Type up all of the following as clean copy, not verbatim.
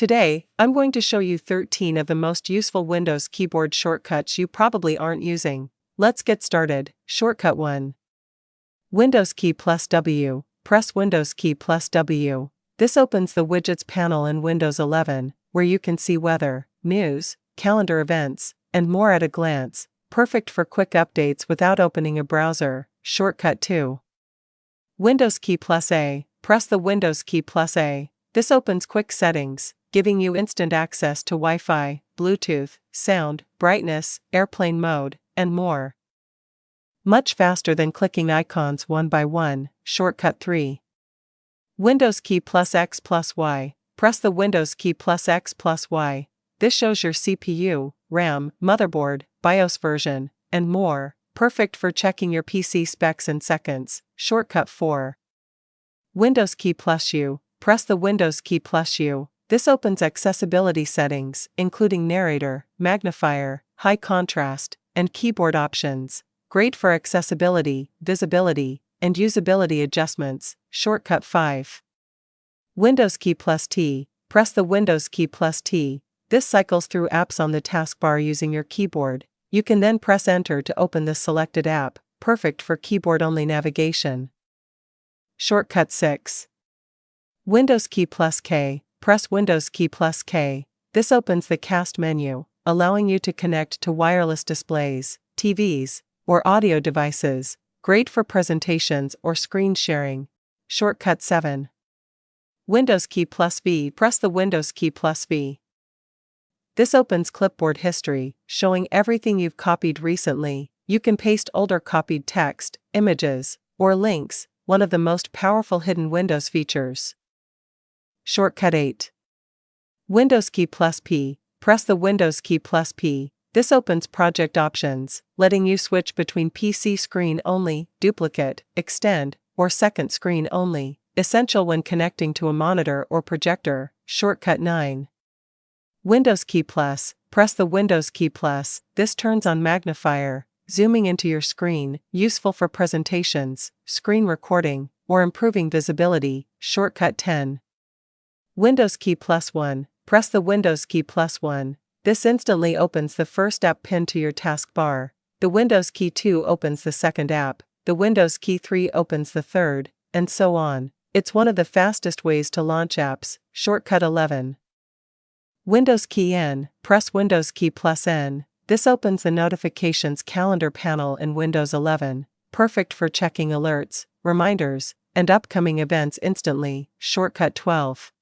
Today, I'm going to show you 13 of the most useful Windows keyboard shortcuts you probably aren't using. Let's get started. Shortcut 1. Windows key plus W. Press Windows key plus W. This opens the Widgets panel in Windows 11, where you can see weather, news, calendar events, and more at a glance. Perfect for quick updates without opening a browser. Shortcut 2. Windows key plus A. Press the Windows key plus A. This opens quick settings, giving you instant access to Wi-Fi, Bluetooth, sound, brightness, airplane mode, and more. Much faster than clicking icons one by one. Shortcut 3. Windows key plus X plus Y. Press the Windows key plus X plus Y. This shows your CPU, RAM, motherboard, BIOS version, and more. Perfect for checking your PC specs in seconds. Shortcut 4. Windows key plus U. Press the Windows key plus U. This opens accessibility settings, including narrator, magnifier, high contrast, and keyboard options. Great for accessibility, visibility, and usability adjustments. Shortcut 5. Windows key plus T. Press the Windows key plus T. This cycles through apps on the taskbar using your keyboard. You can then press Enter to open the selected app, perfect for keyboard-only navigation. Shortcut 6. Windows key plus K. Press Windows key plus K. This opens the Cast menu, allowing you to connect to wireless displays, TVs, or audio devices. Great for presentations or screen sharing. Shortcut 7. Windows key plus V. Press the Windows key plus V. This opens clipboard history, showing everything you've copied recently. You can paste older copied text, images, or links, one of the most powerful hidden Windows features. Shortcut 8. Windows key plus P. Press the Windows key plus P. This opens project options, letting you switch between PC screen only, duplicate, extend, or second screen only, essential when connecting to a monitor or projector. Shortcut 9. Windows key plus. Press the Windows key plus. This turns on magnifier, zooming into your screen, useful for presentations, screen recording, or improving visibility. Shortcut 10. Windows key plus 1. Press the Windows key plus 1. This instantly opens the first app pinned to your taskbar. The Windows key 2 opens the second app. The Windows key 3 opens the third, and so on. It's one of the fastest ways to launch apps. Shortcut 11. Windows key N. Press Windows key plus N. This opens the Notifications calendar panel in Windows 11. Perfect for checking alerts, reminders, and upcoming events instantly. Shortcut 12.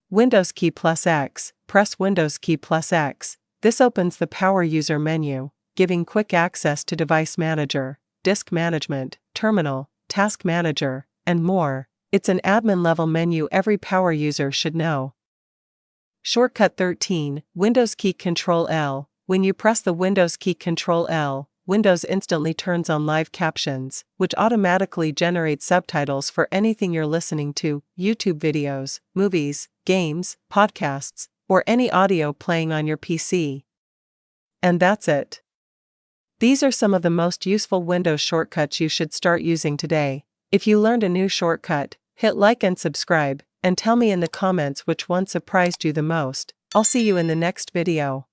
Windows key plus X. Press Windows key plus X. This opens the Power User menu, giving quick access to Device Manager, Disk Management, Terminal, Task Manager, and more. It's an admin-level menu every power user should know. Shortcut 13. Windows key Control L. When you press the Windows key Control L, Windows instantly turns on live captions, which automatically generates subtitles for anything you're listening to, YouTube videos, movies, games, podcasts, or any audio playing on your PC. And that's it. These are some of the most useful Windows shortcuts you should start using today. If you learned a new shortcut, hit like and subscribe, and tell me in the comments which one surprised you the most. I'll see you in the next video.